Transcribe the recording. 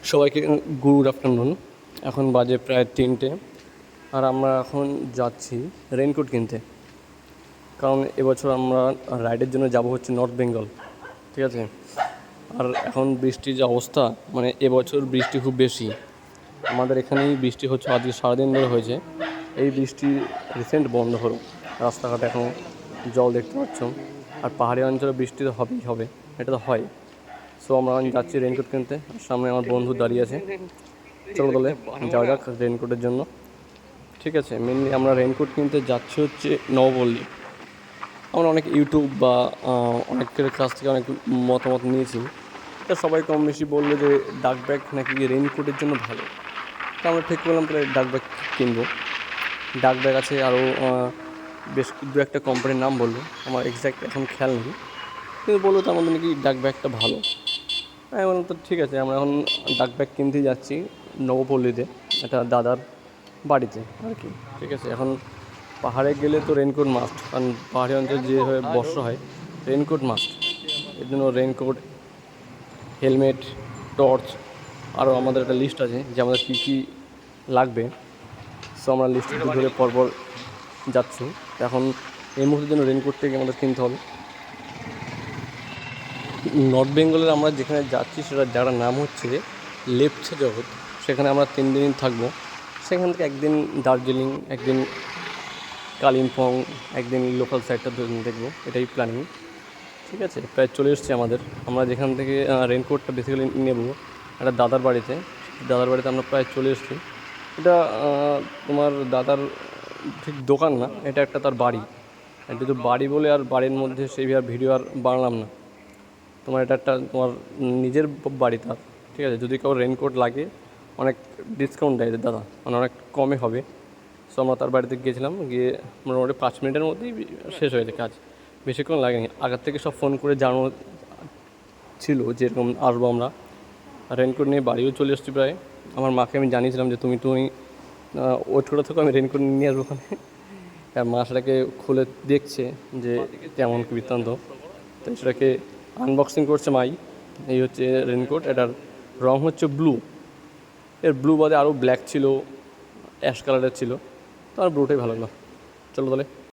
সবাইকে good afternoon. এখন বাজে প্রায় 3টে, আর আমরা এখন যাচ্ছি রেইনকোট কিনতে। কারণ এবছর আমরা রাইডের জন্য যাব হচ্ছে নর্থ বেঙ্গল, ঠিক আছে। আর এখন বৃষ্টির যে অবস্থা, মানে এবছর বৃষ্টি খুব বেশি। আমাদের এখানেই বৃষ্টি হচ্ছে, আজকে সারাদিন ধরে হয়েছে। এই বৃষ্টি রিসেন্ট বন্ধ হলো, রাস্তাঘাটে এখন জল দেখতে পাচ্ছ। আর পাহাড়ি অঞ্চলে বৃষ্টি তো হবেই হবে, এটা তো হয়। সো আমরা যাচ্ছি রেইনকোট কিনতে। সামনে আমার বন্ধু দাঁড়িয়ে আছে, চলো তাহলে যাওয়া যাক রেইনকোটের জন্য। ঠিক আছে, মেনলি আমরা রেইনকোট কিনতে যাচ্ছি হচ্ছে নবপল্লী। আমরা অনেক ইউটিউব বা অনেকের কাছ থেকে অনেক মতামত নিয়েছি, তা সবাই কম বেশি বললো যে ডাক ব্যাগ নাকি রেইনকোটের জন্য ভালো। তা আমরা ঠিক করলাম তাহলে ডাক ব্যাগ কিনবো। ডাক ব্যাগ আছে আরও বেশ দু একটা কোম্পানির নাম বললো, আমার এক্স্যাক্ট এখন খেয়াল নেই, কিন্তু বললো তার মধ্যে নাকি ডাক ব্যাগটা ভালো। আমি বললাম তো ঠিক আছে, আমরা এখন ডাক ব্যাগ কিনতেই যাচ্ছি নবপল্লীতে, একটা দাদার বাড়িতে আর কি। ঠিক আছে, এখন পাহাড়ে গেলে তো রেইনকোট মাস্ট, কারণ পাহাড়ি অঞ্চলে যেভাবে বর্ষা হয়, রেইনকোট মাস্ট। এর জন্য রেইনকোট, হেলমেট, টর্চ, আরও আমাদের একটা লিস্ট আছে যে আমাদের কী কী লাগবে। সো আমরা লিস্টটি ধরে পরপর যাচ্ছি। এখন এই মুহূর্তের জন্য রেইনকোটটাকে আমাদের কিনতে হবে। নর্থ বেঙ্গলের আমরা যেখানে যাচ্ছি সেটা জায়গাটার নাম হচ্ছে লেপচা জগৎ। সেখানে আমরা 3 দিন থাকবো। সেখান থেকে একদিন দার্জিলিং, একদিন কালিম্পং, একদিন লোকাল সাইডটা দেখবো, এটাই প্ল্যানিং। ঠিক আছে, প্রায় চলে এসছে আমাদের। আমরা যেখান থেকে রেইনকোটটা বেসিক্যালি নেবো একটা দাদার বাড়িতে, দাদার বাড়িতে আমরা প্রায় চলে এসেছি। এটা তোমার দাদার ঠিক দোকান না, এটা একটা তার বাড়ি। এটা তো বাড়ি বলে আর বাড়ির মধ্যে সেই আর ভিডিও আর বানালাম না। তোমার এটা একটা তোমার নিজের বাড়ি তার। ঠিক আছে, যদি কারো রেইনকোট লাগে অনেক ডিসকাউন্ট দেয় দাদা, মানে অনেক কমে হবে। সো আমরা তার বাড়িতে গিয়েছিলাম, গিয়ে মোটামুটি 5 মিনিটের মধ্যেই শেষ হয়েছে কাজ, বেশিক্ষণ লাগেনি। আগের থেকে সব ফোন করে জানানো ছিল যে এরকম আসবো আমরা। রেইনকোট নিয়ে বাড়িও চলে এসেছি প্রায়। আমার মাকে আমি জানিয়েছিলাম যে তুমি ওয়েট করে থাকো, আমি রেইনকোট নিয়ে আসবো ওখানে। আর মা সেটাকে খুলে দেখছে যে কেমন কী বৃত্তান্ত, তাই সেটাকে আনবক্সিং করছে মাই। এই হচ্ছে রেইনকোট, এটার রং হচ্ছে ব্লু। এর ব্লু বাদে আরও ব্ল্যাক ছিল, অ্যাশ কালারের ছিল, তো আর ব্লুটাই ভালো লাগলো। চলো তাহলে।